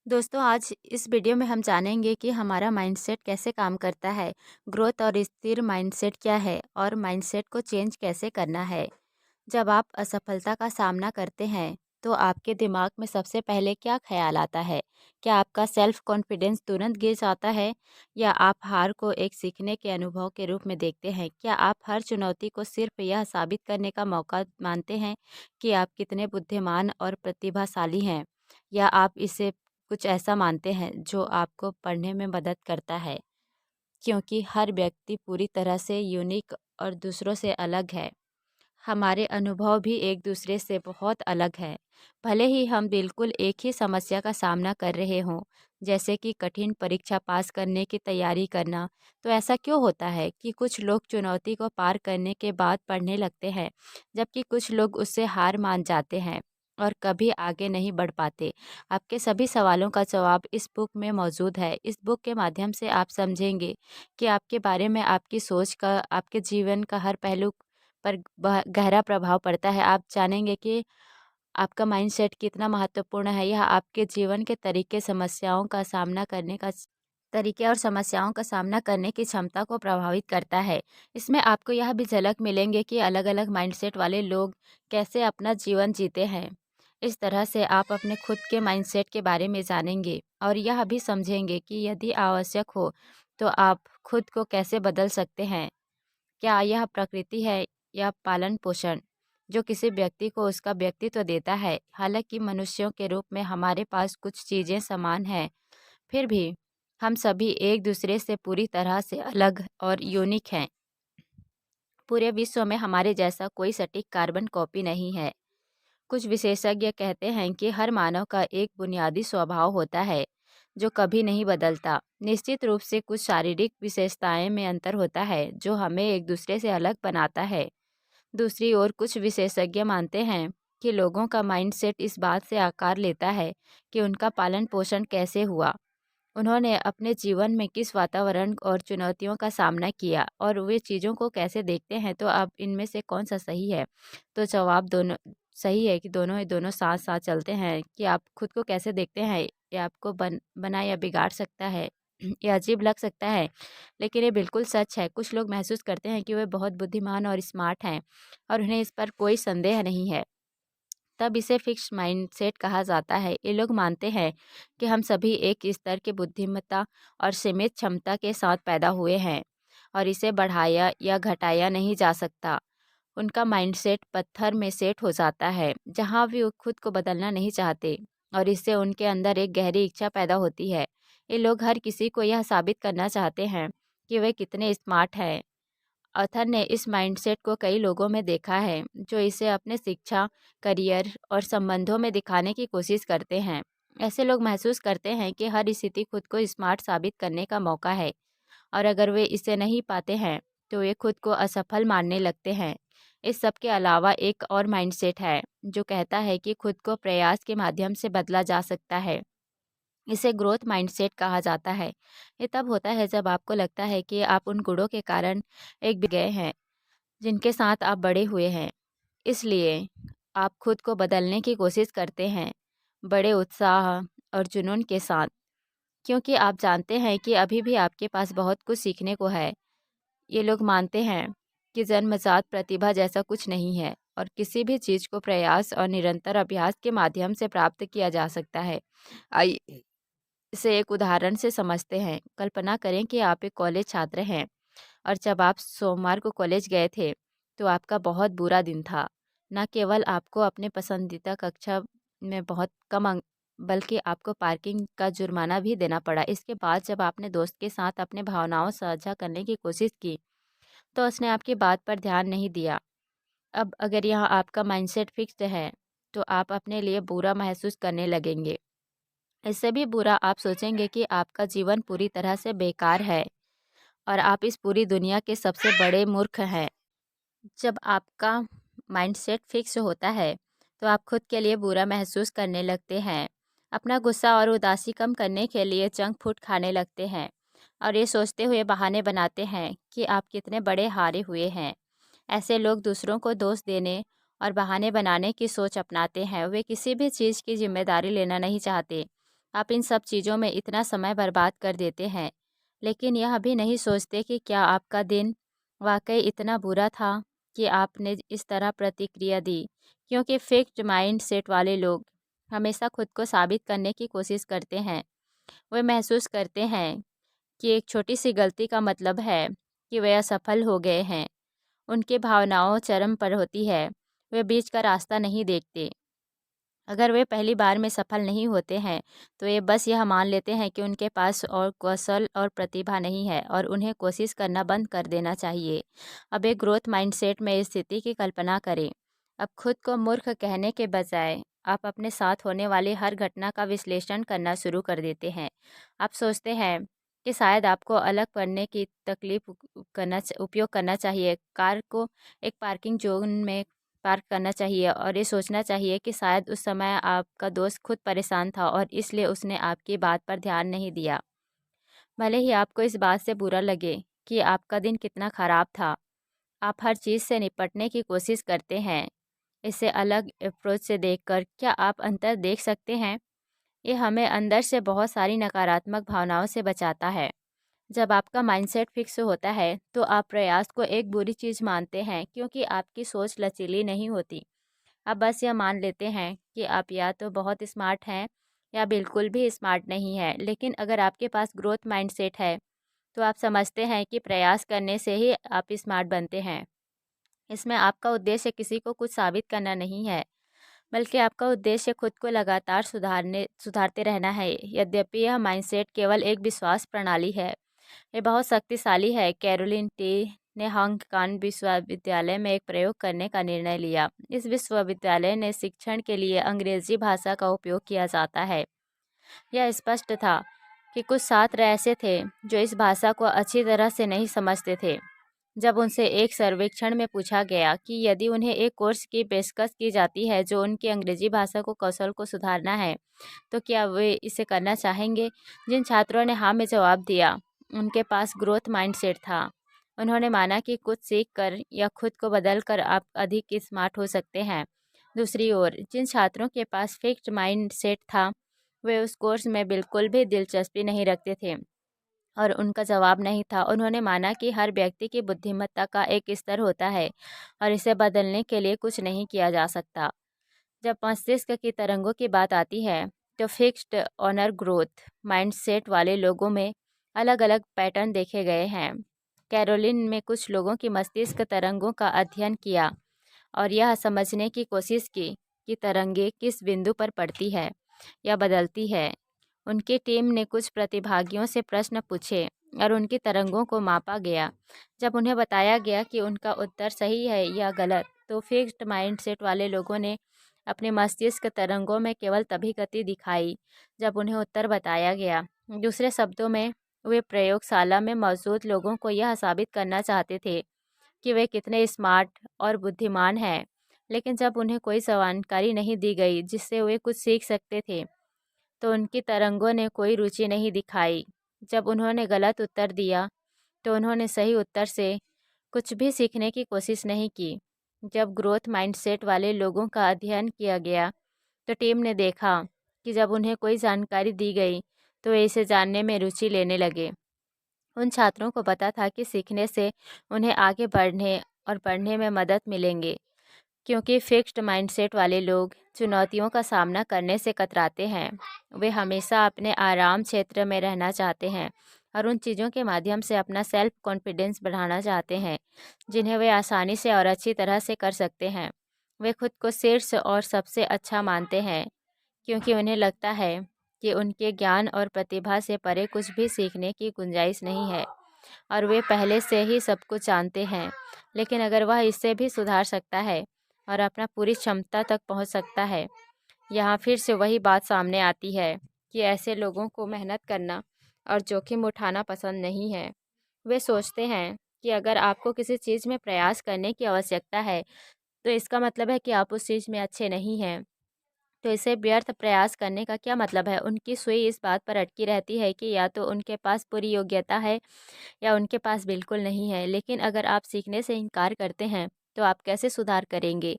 दोस्तों, आज इस वीडियो में हम जानेंगे कि हमारा माइंडसेट कैसे काम करता है, ग्रोथ और स्थिर माइंडसेट क्या है और माइंडसेट को चेंज कैसे करना है। जब आप असफलता का सामना करते हैं, तो आपके दिमाग में सबसे पहले क्या ख्याल आता है? क्या आपका सेल्फ कॉन्फिडेंस तुरंत गिर जाता है या आप हार को एक सीखने के अनुभव के रूप में देखते हैं? क्या आप हर चुनौती को सिर्फ यह साबित करने का मौका मानते हैं कि आप कितने बुद्धिमान और प्रतिभाशाली हैं? या आप इसे कुछ ऐसा मानते हैं जो आपको पढ़ने में मदद करता है? क्योंकि हर व्यक्ति पूरी तरह से यूनिक और दूसरों से अलग है। हमारे अनुभव भी एक दूसरे से बहुत अलग हैं। भले ही हम बिल्कुल एक ही समस्या का सामना कर रहे हों, जैसे कि कठिन परीक्षा पास करने की तैयारी करना, तो ऐसा क्यों होता है कि कुछ लोग चुनौती को पार करने के बाद पढ़ने लगते हैं, जबकि कुछ लोग उससे हार मान जाते हैं और कभी आगे नहीं बढ़ पाते? आपके सभी सवालों का जवाब इस बुक में मौजूद है। इस बुक के माध्यम से आप समझेंगे कि आपके बारे में, आपकी सोच का, आपके जीवन का हर पहलू पर गहरा प्रभाव पड़ता है। आप जानेंगे कि आपका माइंडसेट कितना महत्वपूर्ण है। यह आपके जीवन के तरीके और समस्याओं का सामना करने की क्षमता को प्रभावित करता है। इसमें आपको यह भी झलक मिलेंगे कि अलग-अलग माइंडसेट वाले लोग कैसे अपना जीवन जीते हैं। इस तरह से आप अपने खुद के माइंडसेट के बारे में जानेंगे और यह भी समझेंगे कि यदि आवश्यक हो तो आप खुद को कैसे बदल सकते हैं। क्या यह प्रकृति है या पालन-पोषण जो किसी व्यक्ति को उसका व्यक्तित्व देता है? हालाँकि मनुष्यों के रूप में हमारे पास कुछ चीज़ें समान हैं, फिर भी हम सभी एक-दूसरे से पूरी तरह से अलग और यूनिक हैं। पूरे विश्व में हमारे जैसा कोई सटीक कार्बन कॉपी नहीं है। कुछ विशेषज्ञ कहते हैं कि हर मानव का एक बुनियादी स्वभाव होता है जो कभी नहीं बदलता। निश्चित रूप से कुछ शारीरिक विशेषताएं में अंतर होता है जो हमें एक दूसरे से अलग बनाता है। दूसरी ओर कुछ विशेषज्ञ मानते हैं कि लोगों का माइंडसेट इस बात से आकार लेता है कि उनका पालन पोषण कैसे हुआ, उन्होंने अपने जीवन में किस वातावरण और चुनौतियों का सामना किया और वे चीज़ों को कैसे देखते हैं। तो अब इनमें से कौन सा सही है? तो जवाब दोनों सही है कि दोनों ही दोनों साथ साथ चलते हैं। कि आप खुद को कैसे देखते हैं, ये आपको बना या बिगाड़ सकता है। ये अजीब लग सकता है, लेकिन ये बिल्कुल सच है। कुछ लोग महसूस करते हैं कि वे बहुत बुद्धिमान और स्मार्ट हैं और उन्हें इस पर कोई संदेह नहीं है, तब इसे फिक्स्ड माइंडसेट कहा जाता है। ये लोग मानते हैं कि हम सभी एक स्तर की बुद्धिमत्ता और सीमित क्षमता के साथ पैदा हुए हैं और इसे बढ़ाया या घटाया नहीं जा सकता। उनका माइंडसेट पत्थर में सेट हो जाता है, जहाँ वे खुद को बदलना नहीं चाहते और इससे उनके अंदर एक गहरी इच्छा पैदा होती है। ये लोग हर किसी को यह साबित करना चाहते हैं कि वे कितने स्मार्ट हैं। ऑथर ने इस माइंडसेट को कई लोगों में देखा है जो इसे अपने शिक्षा, करियर और संबंधों में दिखाने की कोशिश करते हैं। ऐसे लोग महसूस करते हैं कि हर स्थिति खुद को स्मार्ट साबित करने का मौका है और अगर वे इसे नहीं पाते हैं तो वे खुद को असफल मानने लगते हैं। इस सब के अलावा एक और माइंडसेट है जो कहता है कि खुद को प्रयास के माध्यम से बदला जा सकता है। इसे ग्रोथ माइंडसेट कहा जाता है। ये तब होता है जब आपको लगता है कि आप उन गुणों के कारण एक गए हैं जिनके साथ आप बड़े हुए हैं। इसलिए आप खुद को बदलने की कोशिश करते हैं, बड़े उत्साह और जुनून के साथ, क्योंकि आप जानते हैं कि अभी भी आपके पास बहुत कुछ सीखने को है। ये लोग मानते हैं कि जन्मजात प्रतिभा जैसा कुछ नहीं है और किसी भी चीज़ को प्रयास और निरंतर अभ्यास के माध्यम से प्राप्त किया जा सकता है। आइए इसे एक उदाहरण से समझते हैं। कल्पना करें कि आप एक कॉलेज छात्र हैं और जब आप सोमवार को कॉलेज गए थे तो आपका बहुत बुरा दिन था। न केवल आपको अपने पसंदीदा कक्षा में बहुत कम अंक, बल्कि आपको पार्किंग का जुर्माना भी देना पड़ा। इसके बाद जब आपने दोस्त के साथ अपने भावनाओं साझा करने की कोशिश की तो उसने आपकी बात पर ध्यान नहीं दिया। अब अगर यहाँ आपका माइंडसेट फिक्स्ड है तो आप अपने लिए बुरा महसूस करने लगेंगे। इससे भी बुरा, आप सोचेंगे कि आपका जीवन पूरी तरह से बेकार है और आप इस पूरी दुनिया के सबसे बड़े मूर्ख हैं। जब आपका माइंडसेट फिक्स होता है तो आप खुद के लिए बुरा महसूस करने लगते हैं। अपना गुस्सा और उदासी कम करने के लिए जंक फूड खाने लगते हैं और ये सोचते हुए बहाने बनाते हैं कि आप कितने बड़े हारे हुए हैं। ऐसे लोग दूसरों को दोष देने और बहाने बनाने की सोच अपनाते हैं। वे किसी भी चीज़ की जिम्मेदारी लेना नहीं चाहते आप इन सब चीज़ों में इतना समय बर्बाद कर देते हैं, लेकिन यह भी नहीं सोचते कि क्या आपका दिन वाक़ई इतना बुरा था कि आपने इस तरह प्रतिक्रिया दी। क्योंकि फिक्स्ड माइंडसेट वाले लोग हमेशा खुद को साबित करने की कोशिश करते हैं। वे महसूस करते हैं कि एक छोटी-सी गलती का मतलब है कि वे असफल हो गए हैं। उनकी भावनाओं चरम पर होती है, वे बीच का रास्ता नहीं देखते। अगर वे पहली बार में सफल नहीं होते हैं, तो ये बस यह मान लेते हैं कि उनके पास और कौशल और प्रतिभा नहीं है और उन्हें कोशिश करना बंद कर देना चाहिए। अब एक ग्रोथ माइंडसेट में इस स्थिति की कल्पना करें। अब खुद को मूर्ख कहने के बजाय आप अपने साथ होने वाली हर घटना का विश्लेषण करना शुरू कर देते हैं। आप सोचते हैं कि शायद आपको अलग पढ़ने की तकलीफ उपयोग करना चाहिए, कार को एक पार्किंग जोन में पार्क करना चाहिए और ये सोचना चाहिए कि शायद उस समय आपका दोस्त खुद परेशान था और इसलिए उसने आपकी बात पर ध्यान नहीं दिया। भले ही आपको इस बात से बुरा लगे कि आपका दिन कितना खराब था, आप हर चीज़ से निपटने की कोशिश करते हैं। इसे अलग अप्रोच से देखकर क्या आप अंतर देख सकते हैं? ये हमें अंदर से बहुत सारी नकारात्मक भावनाओं से बचाता है। जब आपका माइंडसेट फिक्स होता है, तो आप प्रयास को एक बुरी चीज़ मानते हैं क्योंकि आपकी सोच लचीली नहीं होती। आप बस यह मान लेते हैं कि आप या तो बहुत स्मार्ट हैं या बिल्कुल भी स्मार्ट नहीं हैं। लेकिन अगर आपके पास ग्रोथ माइंडसेट है, तो आप समझते हैं कि प्रयास करने से ही आप स्मार्ट बनते हैं। इसमें आपका उद्देश्य किसी को कुछ साबित करना नहीं है, बल्कि आपका उद्देश्य खुद को लगातार सुधारते रहना है। यद्यपि यह माइंडसेट केवल एक विश्वास प्रणाली है, ये बहुत शक्तिशाली है। कैरोलिन टी ने हांगकांग विश्वविद्यालय में एक प्रयोग करने का निर्णय लिया। इस विश्वविद्यालय ने शिक्षण के लिए अंग्रेजी भाषा का उपयोग किया जाता है। यह स्पष्ट था कि कुछ छात्र ऐसे थे जो इस भाषा को अच्छी तरह से नहीं समझते थे। जब उनसे एक सर्वेक्षण में पूछा गया कि यदि उन्हें एक कोर्स की पेशकश की जाती है जो उनकी अंग्रेजी भाषा को कौशल को सुधारना है, तो क्या वे इसे करना चाहेंगे? जिन छात्रों ने हाँ में जवाब दिया, उनके पास ग्रोथ माइंडसेट था। उन्होंने माना कि कुछ सीख कर या खुद को बदल कर आप अधिक स्मार्ट हो सकते हैं। दूसरी ओर, जिन छात्रों के पास फिक्स्ड माइंडसेट था, वे उस कोर्स में बिल्कुल भी दिलचस्पी नहीं रखते थे और उनका जवाब नहीं था। उन्होंने माना कि हर व्यक्ति की बुद्धिमत्ता का एक स्तर होता है और इसे बदलने के लिए कुछ नहीं किया जा सकता। जब मस्तिष्क की तरंगों की बात आती है, तो फिक्स्ड ऑनर ग्रोथ माइंडसेट वाले लोगों में अलग अलग पैटर्न देखे गए हैं। कैरोलिन में कुछ लोगों की मस्तिष्क तरंगों का अध्ययन किया और यह समझने की कोशिश की कि तरंगे किस बिंदु पर पड़ती है या बदलती है। उनकी टीम ने कुछ प्रतिभागियों से प्रश्न पूछे और उनकी तरंगों को मापा गया। जब उन्हें बताया गया कि उनका उत्तर सही है या गलत, तो फिक्स्ड माइंडसेट वाले लोगों ने अपने मस्तिष्क तरंगों में केवल तभी गति दिखाई जब उन्हें उत्तर बताया गया। दूसरे शब्दों में, वे प्रयोगशाला में मौजूद लोगों को यह साबित करना चाहते थे कि वे कितने स्मार्ट और बुद्धिमान हैं, लेकिन जब उन्हें कोई जानकारी नहीं दी गई जिससे वे कुछ सीख सकते थे, तो उनकी तरंगों ने कोई रुचि नहीं दिखाई। जब उन्होंने गलत उत्तर दिया, तो उन्होंने सही उत्तर से कुछ भी सीखने की कोशिश नहीं की। जब ग्रोथ माइंडसेट वाले लोगों का अध्ययन किया गया, तो टीम ने देखा कि जब उन्हें कोई जानकारी दी गई, तो वे इसे जानने में रुचि लेने लगे। उन छात्रों को पता था कि सीखने से उन्हें आगे बढ़ने और पढ़ने में मदद मिलेंगे, क्योंकि फिक्स्ड माइंडसेट वाले लोग चुनौतियों का सामना करने से कतराते हैं। वे हमेशा अपने आराम क्षेत्र में रहना चाहते हैं और उन चीज़ों के माध्यम से अपना सेल्फ कॉन्फिडेंस बढ़ाना चाहते हैं जिन्हें वे आसानी से और अच्छी तरह से कर सकते हैं। वे खुद को शीर्ष और सबसे अच्छा मानते हैं क्योंकि उन्हें लगता है कि उनके ज्ञान और प्रतिभा से परे कुछ भी सीखने की गुंजाइश नहीं है और वे पहले से ही सब कुछ जानते हैं। लेकिन अगर वह इससे भी सुधार सकता है और अपना पूरी क्षमता तक पहुंच सकता है, यहाँ फिर से वही बात सामने आती है कि ऐसे लोगों को मेहनत करना और जोखिम उठाना पसंद नहीं है। वे सोचते हैं कि अगर आपको किसी चीज़ में प्रयास करने की आवश्यकता है, तो इसका मतलब है कि आप उस चीज़ में अच्छे नहीं हैं। तो इसे व्यर्थ प्रयास करने का क्या मतलब है? उनकी सुई इस बात पर अटकी रहती है कि या तो उनके पास पूरी योग्यता है या उनके पास बिल्कुल नहीं है। लेकिन अगर आप सीखने से इनकार करते हैं, तो आप कैसे सुधार करेंगे?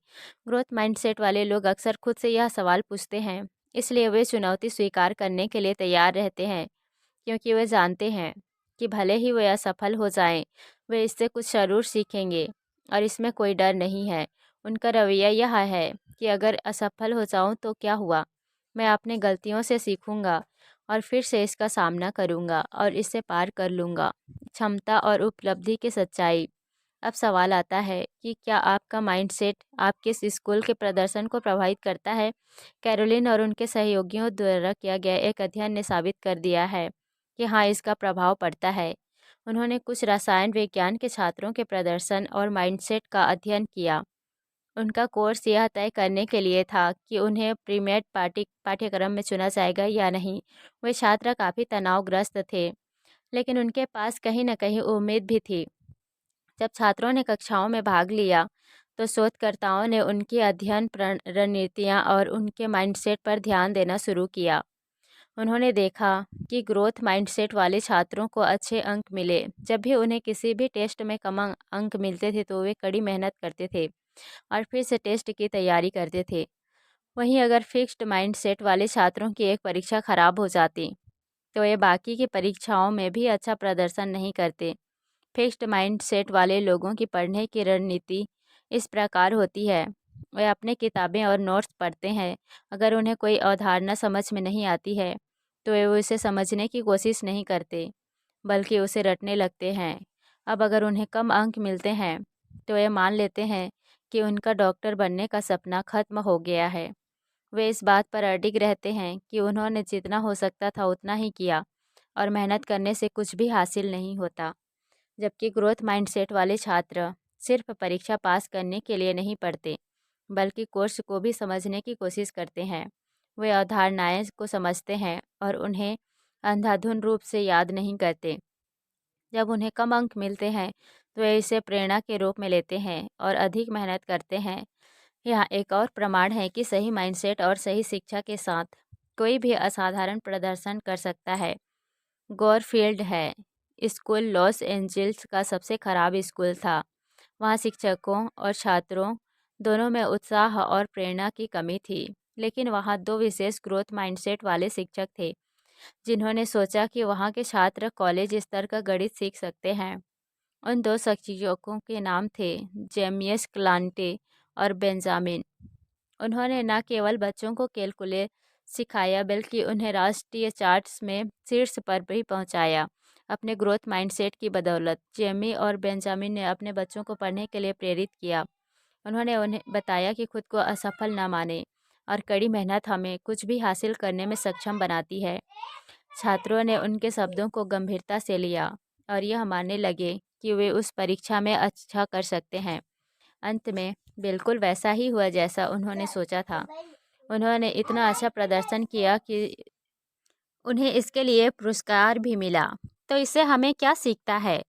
ग्रोथ माइंडसेट वाले लोग अक्सर खुद से यह सवाल पूछते हैं, इसलिए वे चुनौती स्वीकार करने के लिए तैयार रहते हैं, क्योंकि वे जानते हैं कि भले ही वे असफल हो जाएं, वे इससे कुछ ज़रूर सीखेंगे और इसमें कोई डर नहीं है। उनका रवैया यह है कि अगर असफल हो जाऊं तो क्या हुआ, मैं अपनी गलतियों से सीखूंगा और फिर से इसका सामना करूंगा और इसे पार कर लूंगा। क्षमता और उपलब्धि की सच्चाई। अब सवाल आता है कि क्या आपका माइंडसेट आपके इस स्कूल के प्रदर्शन को प्रभावित करता है? कैरोलिन और उनके सहयोगियों द्वारा किया गया एक अध्ययन ने साबित कर दिया है कि हाँ, इसका प्रभाव पड़ता है। उन्होंने कुछ रसायन विज्ञान के छात्रों के प्रदर्शन और माइंडसेट का अध्ययन किया। उनका कोर्स यह तय करने के लिए था कि उन्हें प्रीमेड पाठ्यक्रम में चुना जाएगा या नहीं। वे छात्र काफ़ी तनावग्रस्त थे, लेकिन उनके पास कहीं न कहीं उम्मीद भी थी। जब छात्रों ने कक्षाओं में भाग लिया, तो शोधकर्ताओं ने उनकी अध्ययन रणनीतियाँ और उनके माइंडसेट पर ध्यान देना शुरू किया। उन्होंने देखा कि ग्रोथ माइंडसेट वाले छात्रों को अच्छे अंक मिले। जब भी उन्हें किसी भी टेस्ट में कम अंक मिलते थे, तो वे कड़ी मेहनत करते थे और फिर से टेस्ट की तैयारी करते थे। वहीं अगर फिक्स्ड माइंडसेट वाले छात्रों की एक परीक्षा खराब हो जाती, तो वे बाकी की परीक्षाओं में भी अच्छा प्रदर्शन नहीं करते। फिक्स्ड माइंडसेट वाले लोगों की पढ़ने की रणनीति इस प्रकार होती है। वे अपने किताबें और नोट्स पढ़ते हैं। अगर उन्हें कोई अवधारणा समझ में नहीं आती है, तो वे उसे समझने की कोशिश नहीं करते, बल्कि उसे रटने लगते हैं। अब अगर उन्हें कम अंक मिलते हैं, तो वे मान लेते हैं कि उनका डॉक्टर बनने का सपना खत्म हो गया है। वे इस बात पर अडिग रहते हैं कि उन्होंने जितना हो सकता था उतना ही किया और मेहनत करने से कुछ भी हासिल नहीं होता। जबकि ग्रोथ माइंडसेट वाले छात्र सिर्फ परीक्षा पास करने के लिए नहीं पढ़ते, बल्कि कोर्स को भी समझने की कोशिश करते हैं। वे अवधारणाएं को समझते हैं और उन्हें अंधाधुंध रूप से याद नहीं करते। जब उन्हें कम अंक मिलते हैं, तो वे इसे प्रेरणा के रूप में लेते हैं और अधिक मेहनत करते हैं। यहाँ एक और प्रमाण है कि सही माइंडसेट और सही शिक्षा के साथ कोई भी असाधारण प्रदर्शन कर सकता है। गॉरफील्ड है स्कूल लॉस एंजल्स का सबसे खराब स्कूल था। वहाँ शिक्षकों और छात्रों दोनों में उत्साह और प्रेरणा की कमी थी, लेकिन वहाँ दो विशेष ग्रोथ माइंडसेट वाले शिक्षक थे जिन्होंने सोचा कि वहाँ के छात्र कॉलेज स्तर का गणित सीख सकते हैं। उन दो शिक्षकों के नाम थे जेमियस क्लांटे और बेंजामिन। उन्होंने न केवल बच्चों को कैलकुलेट सिखाया, बल्कि उन्हें राष्ट्रीय चार्ट्स में शीर्ष पर भी पहुंचाया। अपने ग्रोथ माइंडसेट की बदौलत जेमी और बेंजामिन ने अपने बच्चों को पढ़ने के लिए प्रेरित किया। उन्होंने उन्हें बताया कि खुद को असफल न माने और कड़ी मेहनत हमें कुछ भी हासिल करने में सक्षम बनाती है। छात्रों ने उनके शब्दों को गंभीरता से लिया और यह मानने लगे कि वे उस परीक्षा में अच्छा कर सकते हैं। अंत में बिल्कुल वैसा ही हुआ जैसा उन्होंने सोचा था। उन्होंने इतना अच्छा प्रदर्शन किया कि उन्हें इसके लिए पुरस्कार भी मिला। तो इससे हमें क्या सीखता है?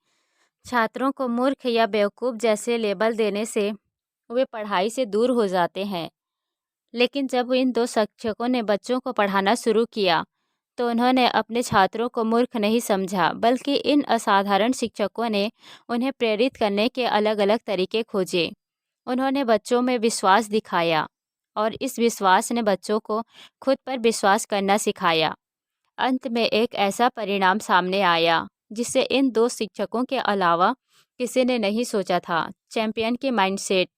छात्रों को मूर्ख या बेवकूफ़ जैसे लेबल देने से वे पढ़ाई से दूर हो जाते हैं। लेकिन जब इन दो शिक्षकों ने बच्चों को पढ़ाना शुरू किया, तो उन्होंने अपने छात्रों को मूर्ख नहीं समझा, बल्कि इन असाधारण शिक्षकों ने उन्हें प्रेरित करने के अलग अलग तरीके खोजे। उन्होंने बच्चों में विश्वास दिखाया और इस विश्वास ने बच्चों को खुद पर विश्वास करना सिखाया। अंत में एक ऐसा परिणाम सामने आया जिसे इन दो शिक्षकों के अलावा किसी ने नहीं सोचा था। चैंपियन के माइंडसेट।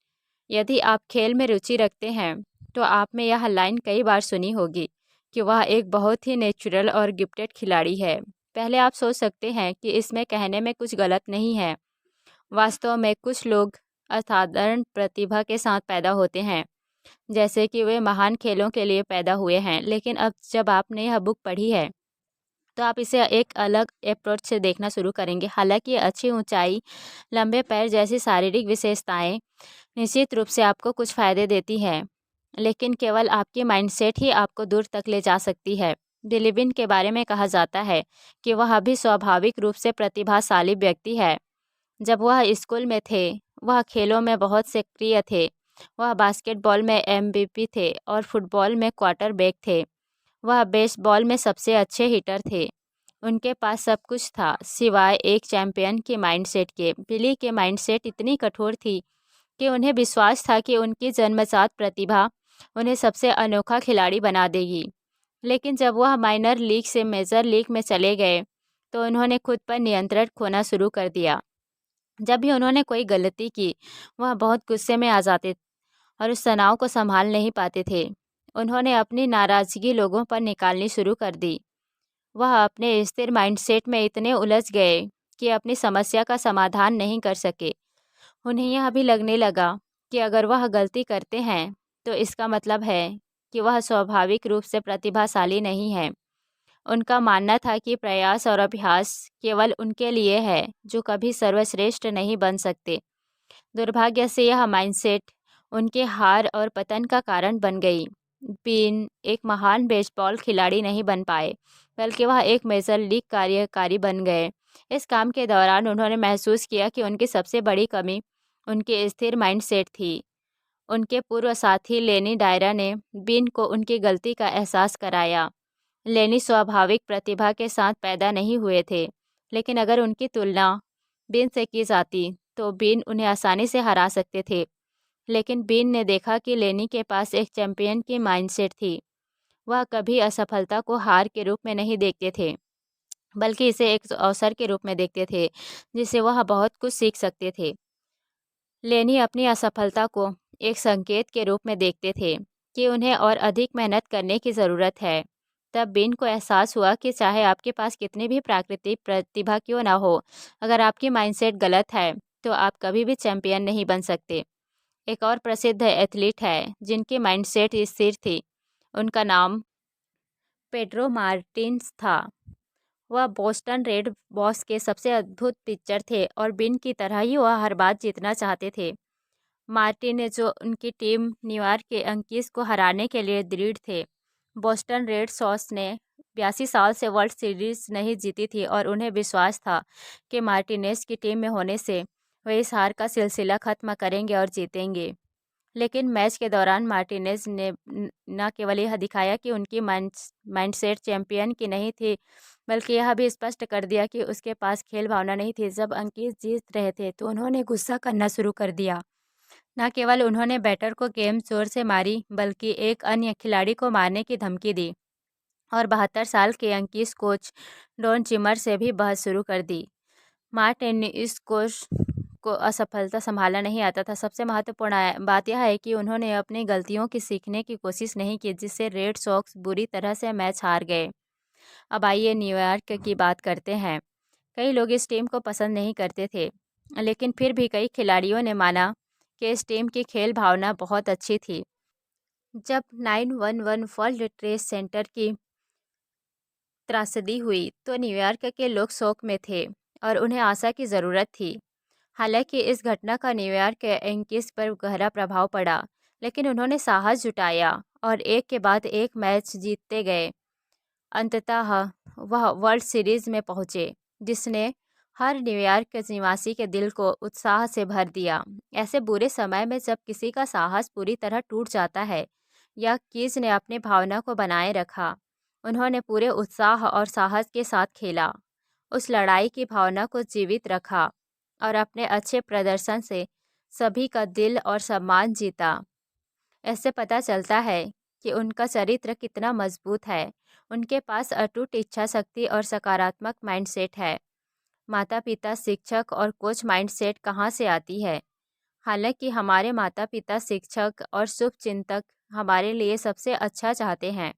यदि आप खेल में रुचि रखते हैं, तो आप में यह लाइन कई बार सुनी होगी कि वह एक बहुत ही नेचुरल और गिफ्टेड खिलाड़ी है। पहले आप सोच सकते हैं कि इसमें कहने में कुछ गलत नहीं है। वास्तव में कुछ लोग असाधारण प्रतिभा के साथ पैदा होते हैं, जैसे कि वे महान खेलों के लिए पैदा हुए हैं। लेकिन अब जब आपने यह बुक पढ़ी है, तो आप इसे एक अलग अप्रोच से देखना शुरू करेंगे। हालांकि अच्छी ऊंचाई, लंबे पैर जैसी शारीरिक विशेषताएं निश्चित रूप से आपको कुछ फ़ायदे देती है, लेकिन केवल आपकी माइंडसेट ही आपको दूर तक ले जा सकती है। डिलिविन के बारे में कहा जाता है कि वह अभी स्वाभाविक रूप से प्रतिभाशाली व्यक्ति है। जब वह स्कूल में थे, वह खेलों में बहुत सक्रिय थे। वह बास्केटबॉल में एमवीपी थे और फुटबॉल में क्वार्टरबैक थे। वह बेसबॉल में सबसे अच्छे हिटर थे। उनके पास सब कुछ था, सिवाय एक चैंपियन के माइंडसेट के। बिली के माइंडसेट इतनी कठोर थी कि उन्हें विश्वास था कि उनकी जन्मजात प्रतिभा उन्हें सबसे अनोखा खिलाड़ी बना देगी। लेकिन जब वह माइनर लीग से मेजर लीग में चले गए तो उन्होंने खुद पर नियंत्रण खोना शुरू कर दिया। जब भी उन्होंने कोई गलती की, वह बहुत गुस्से में आ जाते और उस तनाव को संभाल नहीं पाते थे। उन्होंने अपनी नाराज़गी लोगों पर निकालनी शुरू कर दी। वह अपने स्थिर माइंडसेट में इतने उलझ गए कि अपनी समस्या का समाधान नहीं कर सके। उन्हें यह भी लगने लगा कि अगर वह गलती करते हैं तो इसका मतलब है कि वह स्वाभाविक रूप से प्रतिभाशाली नहीं है। उनका मानना था कि प्रयास और अभ्यास केवल उनके लिए है जो कभी सर्वश्रेष्ठ नहीं बन सकते। दुर्भाग्य से यह माइंडसेट उनके हार और पतन का कारण बन गई। बीन एक महान बेसबॉल खिलाड़ी नहीं बन पाए, बल्कि वह एक मेजर लीग कार्यकारी बन गए। इस काम के दौरान उन्होंने महसूस किया कि उनकी सबसे बड़ी कमी उनके स्थिर माइंडसेट थी। उनके पूर्व साथी लेनी डायरा ने बीन को उनकी गलती का एहसास कराया। लेनी स्वाभाविक प्रतिभा के साथ पैदा नहीं हुए थे, लेकिन अगर उनकी तुलना बीन से की जाती तो बीन उन्हें आसानी से हरा सकते थे। लेकिन बीन ने देखा कि लेनी के पास एक चैंपियन की माइंडसेट थी। वह कभी असफलता को हार के रूप में नहीं देखते थे, बल्कि इसे एक अवसर के रूप में देखते थे जिससे वह बहुत कुछ सीख सकते थे। लेनी अपनी असफलता को एक संकेत के रूप में देखते थे कि उन्हें और अधिक मेहनत करने की ज़रूरत है। तब बीन को एहसास हुआ कि चाहे आपके पास कितनी भी प्राकृतिक प्रतिभा क्यों ना हो, अगर आपकी माइंडसेट गलत है तो आप कभी भी चैंपियन नहीं बन सकते। एक और प्रसिद्ध एथलीट है जिनकी माइंडसेट स्थिर थी। उनका नाम पेड्रो मार्टिन्स था। वह बोस्टन रेड बॉस के सबसे अद्भुत पिचर थे और बिन की तरह ही वह हर बात जीतना चाहते थे। मार्टिन ने जो उनकी टीम न्यूयॉर्क के yankees को हराने के लिए दृढ़ थे। बोस्टन रेड सॉक्स ने 82 साल से वर्ल्ड सीरीज नहीं जीती थी और उन्हें विश्वास था कि मार्टिनेज की टीम में होने से वे इस हार का सिलसिला खत्म करेंगे और जीतेंगे। लेकिन मैच के दौरान मार्टिनेज ने न केवल यह दिखाया कि उनकी माइंडसेट चैंपियन की नहीं थी, बल्कि यह भी स्पष्ट कर दिया कि उसके पास खेल भावना नहीं थी। जब अंकित जीत रहे थे तो उन्होंने गुस्सा करना शुरू कर दिया। न केवल उन्होंने बैटर को गेम जोर से मारी, बल्कि एक अन्य खिलाड़ी को मारने की धमकी दी और 72 साल के अंकित कोच डॉन चिमर से भी बहस शुरू कर दी। मार्टिन ने इस कोच को असफलता संभालना नहीं आता था। सबसे महत्वपूर्ण बात यह है कि उन्होंने अपनी गलतियों की सीखने की कोशिश नहीं की, जिससे रेड सॉक्स बुरी तरह से मैच हार गए। अब आइए न्यूयॉर्क की बात करते हैं। कई लोग इस टीम को पसंद नहीं करते थे, लेकिन फिर भी कई खिलाड़ियों ने माना कि इस टीम की खेल भावना बहुत अच्छी थी। जब 9/11 वर्ल्ड ट्रेड सेंटर की त्रासदी हुई तो न्यूयॉर्क के लोग शोक में थे और उन्हें आशा की ज़रूरत थी। हालांकि इस घटना का न्यूयॉर्क के yankees पर गहरा प्रभाव पड़ा, लेकिन उन्होंने साहस जुटाया और एक के बाद एक मैच जीतते गए। अंततः वह वर्ल्ड सीरीज में पहुंचे, जिसने हर न्यूयॉर्क के निवासी के दिल को उत्साह से भर दिया। ऐसे बुरे समय में जब किसी का साहस पूरी तरह टूट जाता है, या कीज ने अपनी भावना को बनाए रखा। उन्होंने पूरे उत्साह और साहस के साथ खेला, उस लड़ाई की भावना को जीवित रखा और अपने अच्छे प्रदर्शन से सभी का दिल और सम्मान जीता। ऐसे पता चलता है कि उनका चरित्र कितना मजबूत है। उनके पास अटूट इच्छा शक्ति और सकारात्मक माइंडसेट है। माता पिता, शिक्षक और कोच माइंडसेट कहाँ से आती है? हालांकि हमारे माता पिता, शिक्षक और शुभचिंतक हमारे लिए सबसे अच्छा चाहते हैं,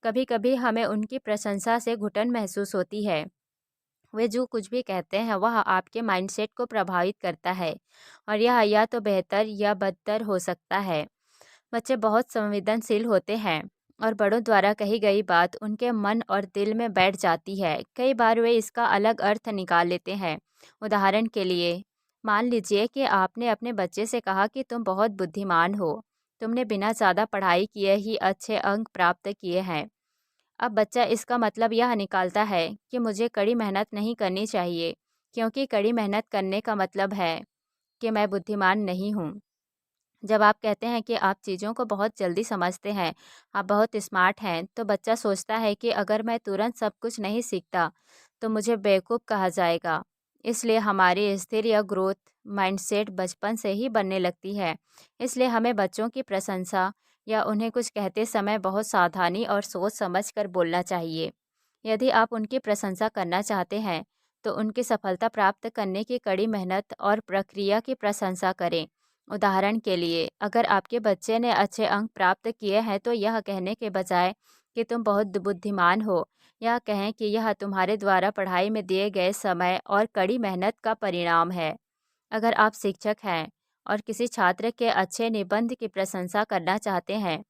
कभी कभी हमें उनकी प्रशंसा से घुटन महसूस होती है। वे जो कुछ भी कहते हैं वह आपके माइंडसेट को प्रभावित करता है और यह या तो बेहतर या बदतर हो सकता है। बच्चे बहुत संवेदनशील होते हैं और बड़ों द्वारा कही गई बात उनके मन और दिल में बैठ जाती है। कई बार वे इसका अलग अर्थ निकाल लेते हैं। उदाहरण के लिए, मान लीजिए कि आपने अपने बच्चे से कहा कि तुम बहुत बुद्धिमान हो, तुमने बिना ज़्यादा पढ़ाई किए ही अच्छे अंक प्राप्त किए हैं। अब बच्चा इसका मतलब यह निकालता है कि मुझे कड़ी मेहनत नहीं करनी चाहिए, क्योंकि कड़ी मेहनत करने का मतलब है कि मैं बुद्धिमान नहीं हूँ। जब आप कहते हैं कि आप चीज़ों को बहुत जल्दी समझते हैं, आप बहुत स्मार्ट हैं, तो बच्चा सोचता है कि अगर मैं तुरंत सब कुछ नहीं सीखता तो मुझे बेवकूफ़ कहा जाएगा। इसलिए हमारी स्थिर या ग्रोथ माइंडसेट बचपन से ही बनने लगती है। इसलिए हमें बच्चों की प्रशंसा या उन्हें कुछ कहते समय बहुत सावधानी और सोच समझ कर बोलना चाहिए। यदि आप उनकी प्रशंसा करना चाहते हैं, तो उनकी सफलता प्राप्त करने की कड़ी मेहनत और प्रक्रिया की प्रशंसा करें। उदाहरण के लिए, अगर आपके बच्चे ने अच्छे अंक प्राप्त किए हैं, तो यह कहने के बजाय कि तुम बहुत बुद्धिमान हो, यह कहें कि यह तुम्हारे द्वारा पढ़ाई में दिए गए समय और कड़ी मेहनत का परिणाम है। अगर आप शिक्षक हैं और किसी छात्र के अच्छे निबंध की प्रशंसा करना चाहते हैं,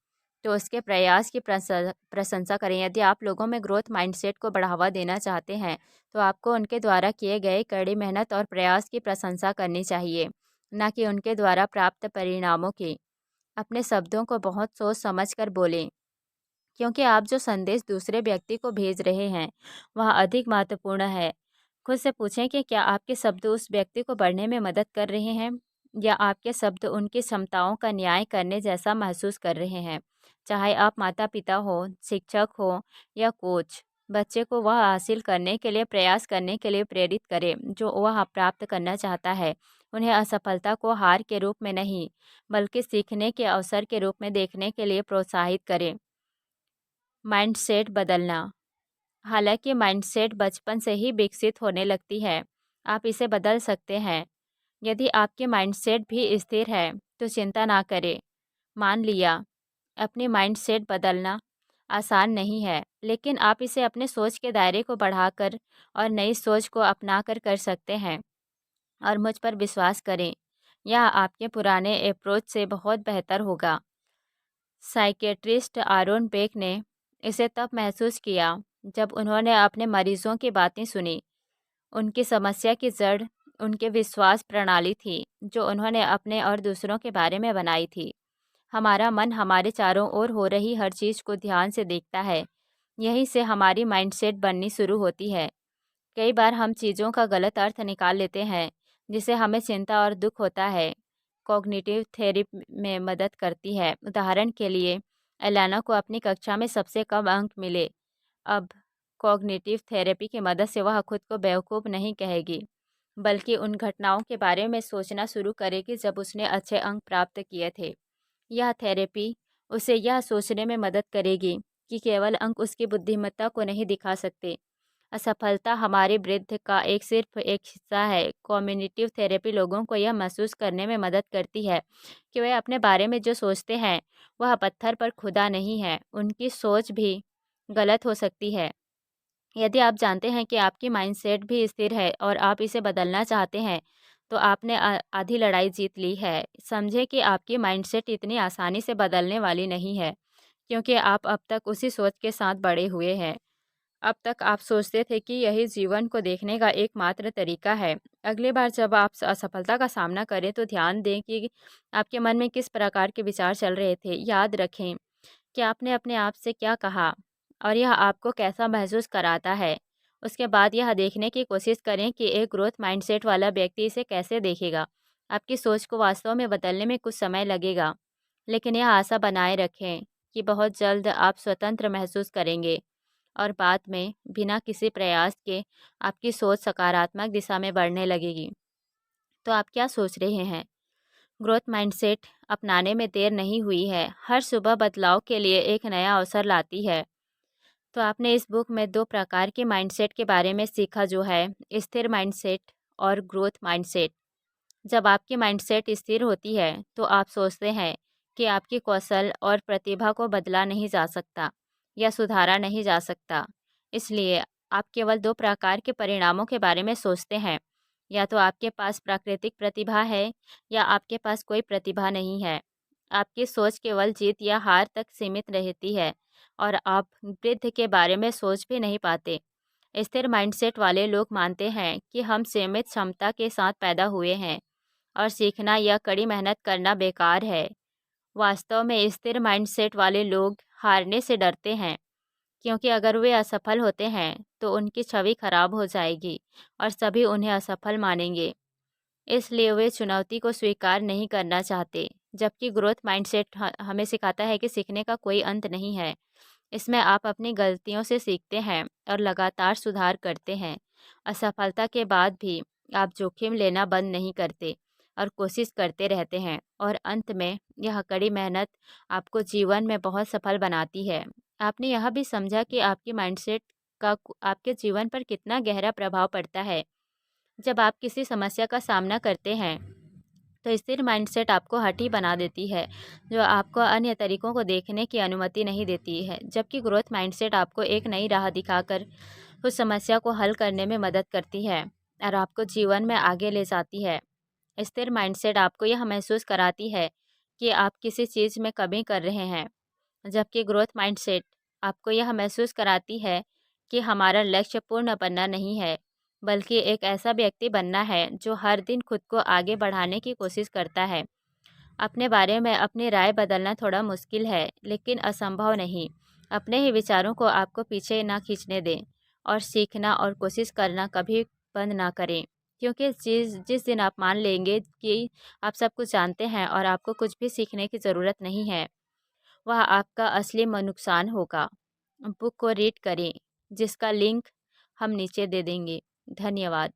तो उसके प्रयास की प्रशंसा करें। यदि आप लोगों में ग्रोथ माइंडसेट को बढ़ावा देना चाहते हैं, तो आपको उनके द्वारा किए गए कड़ी मेहनत और प्रयास की प्रशंसा करनी चाहिए, न कि उनके द्वारा प्राप्त परिणामों की। अपने शब्दों को बहुत सोच समझ कर बोलें, क्योंकि आप जो संदेश दूसरे व्यक्ति को भेज रहे हैं, वह अधिक महत्वपूर्ण है। खुद से पूछें कि क्या आपके शब्द उस व्यक्ति को बढ़ने में मदद कर रहे हैं, या आपके शब्द उनकी क्षमताओं का न्याय करने जैसा महसूस कर रहे हैं। चाहे आप माता-पिता हो, शिक्षक हो या कोच, बच्चे को वह हासिल करने के लिए प्रयास करने के लिए प्रेरित करें जो वह प्राप्त करना चाहता है। उन्हें असफलता को हार के रूप में नहीं, बल्कि सीखने के अवसर के रूप में देखने के लिए प्रोत्साहित करें। माइंडसेट बदलना। हालांकि माइंडसेट बचपन से ही विकसित होने लगती है, आप इसे बदल सकते हैं। यदि आपकी माइंडसेट भी स्थिर है, तो चिंता ना करें। मान लिया, अपनी माइंडसेट बदलना आसान नहीं है, लेकिन आप इसे अपने सोच के दायरे को बढ़ाकर और नई सोच को अपनाकर कर सकते हैं। और मुझ पर विश्वास करें, यह आपके पुराने अप्रोच से बहुत बेहतर होगा। साइकियाट्रिस्ट आरोन बेक ने इसे तब महसूस किया जब उन्होंने अपने मरीजों की बातें सुनी। उनकी समस्या की जड़ उनके विश्वास प्रणाली थी, जो उन्होंने अपने और दूसरों के बारे में बनाई थी। हमारा मन हमारे चारों ओर हो रही हर चीज़ को ध्यान से देखता है। यहीं से हमारी माइंडसेट बननी शुरू होती है। कई बार हम चीज़ों का गलत अर्थ निकाल लेते हैं, जिससे हमें चिंता और दुख होता है। कॉग्निटिव थेरेपी में मदद करती है। उदाहरण के लिए, एलाना को अपनी कक्षा में सबसे कम अंक मिले। अब कॉग्निटिव थेरेपी की मदद से वह खुद को बेवकूफ़ नहीं कहेगी, बल्कि उन घटनाओं के बारे में सोचना शुरू करेगी जब उसने अच्छे अंक प्राप्त किए थे। यह थेरेपी उसे यह सोचने में मदद करेगी कि केवल अंक उसकी बुद्धिमत्ता को नहीं दिखा सकते। असफलता हमारे वृद्धि का सिर्फ एक हिस्सा है। कॉग्निटिव थेरेपी लोगों को यह महसूस करने में मदद करती है कि वे अपने बारे में जो सोचते हैं, वह पत्थर पर खुदा नहीं है। उनकी सोच भी गलत हो सकती है। यदि आप जानते हैं कि आपकी माइंडसेट भी स्थिर है और आप इसे बदलना चाहते हैं, तो आपने आधी लड़ाई जीत ली है। समझें कि आपकी माइंडसेट इतनी आसानी से बदलने वाली नहीं है, क्योंकि आप अब तक उसी सोच के साथ बड़े हुए हैं। अब तक आप सोचते थे कि यही जीवन को देखने का एकमात्र तरीका है। अगली बार जब आप असफलता का सामना करें, तो ध्यान दें कि आपके मन में किस प्रकार के विचार चल रहे थे। याद रखें कि आपने अपने आप से क्या कहा और यह आपको कैसा महसूस कराता है। उसके बाद यह देखने की कोशिश करें कि एक ग्रोथ माइंडसेट वाला व्यक्ति इसे कैसे देखेगा। आपकी सोच को वास्तव में बदलने में कुछ समय लगेगा, लेकिन यह आशा बनाए रखें कि बहुत जल्द आप स्वतंत्र महसूस करेंगे और बाद में बिना किसी प्रयास के आपकी सोच सकारात्मक दिशा में बढ़ने लगेगी। तो आप क्या सोच रहे हैं? ग्रोथ माइंडसेट अपनाने में देर नहीं हुई है। हर सुबह बदलाव के लिए एक नया अवसर लाती है। तो आपने इस बुक में 2 प्रकार के माइंडसेट के बारे में सीखा, जो है स्थिर माइंडसेट और ग्रोथ माइंडसेट। जब आपकी माइंडसेट स्थिर होती है, तो आप सोचते हैं कि आपकी कौशल और प्रतिभा को बदला नहीं जा सकता या सुधारा नहीं जा सकता। इसलिए आप केवल 2 प्रकार के परिणामों के बारे में सोचते हैं। या तो आपके पास प्राकृतिक प्रतिभा है, या आपके पास कोई प्रतिभा नहीं है। आपकी सोच केवल जीत या हार तक सीमित रहती है और आप वृद्धि के बारे में सोच भी नहीं पाते। स्थिर माइंडसेट वाले लोग मानते हैं कि हम सीमित क्षमता के साथ पैदा हुए हैं और सीखना या कड़ी मेहनत करना बेकार है। वास्तव में स्थिर माइंडसेट वाले लोग हारने से डरते हैं, क्योंकि अगर वे असफल होते हैं, तो उनकी छवि खराब हो जाएगी और सभी उन्हें असफल मानेंगे। इसलिए वे चुनौती को स्वीकार नहीं करना चाहते। जबकि ग्रोथ माइंडसेट हमें सिखाता है कि सीखने का कोई अंत नहीं है। इसमें आप अपनी गलतियों से सीखते हैं और लगातार सुधार करते हैं। असफलता के बाद भी आप जोखिम लेना बंद नहीं करते, और कोशिश करते रहते हैं, और अंत में यह कड़ी मेहनत आपको जीवन में बहुत सफल बनाती है। आपने यह भी समझा कि आपकी माइंडसेट का आपके जीवन पर कितना गहरा प्रभाव पड़ता है। जब आप किसी समस्या का सामना करते हैं तो स्थिर माइंडसेट आपको हठी बना देती है, जो आपको अन्य तरीकों को देखने की अनुमति नहीं देती है, जबकि ग्रोथ माइंडसेट आपको एक नई राह दिखाकर उस समस्या को हल करने में मदद करती है और आपको जीवन में आगे ले जाती है। स्थिर माइंडसेट आपको यह महसूस कराती है कि आप किसी चीज़ में कमी कर रहे हैं, जबकि ग्रोथ माइंडसेट आपको यह महसूस कराती है कि हमारा लक्ष्य पूर्ण बनना नहीं है, बल्कि एक ऐसा व्यक्ति बनना है जो हर दिन खुद को आगे बढ़ाने की कोशिश करता है। अपने बारे में अपनी राय बदलना थोड़ा मुश्किल है, लेकिन असंभव नहीं। अपने ही विचारों को आपको पीछे ना खींचने दें, और सीखना और कोशिश करना कभी बंद ना करें, क्योंकि जिस दिन आप मान लेंगे कि आप सब कुछ जानते हैं और आपको कुछ भी सीखने की ज़रूरत नहीं है, वह आपका असली नुकसान होगा। बुक को रीड करें, जिसका लिंक हम नीचे दे देंगे। धन्यवाद।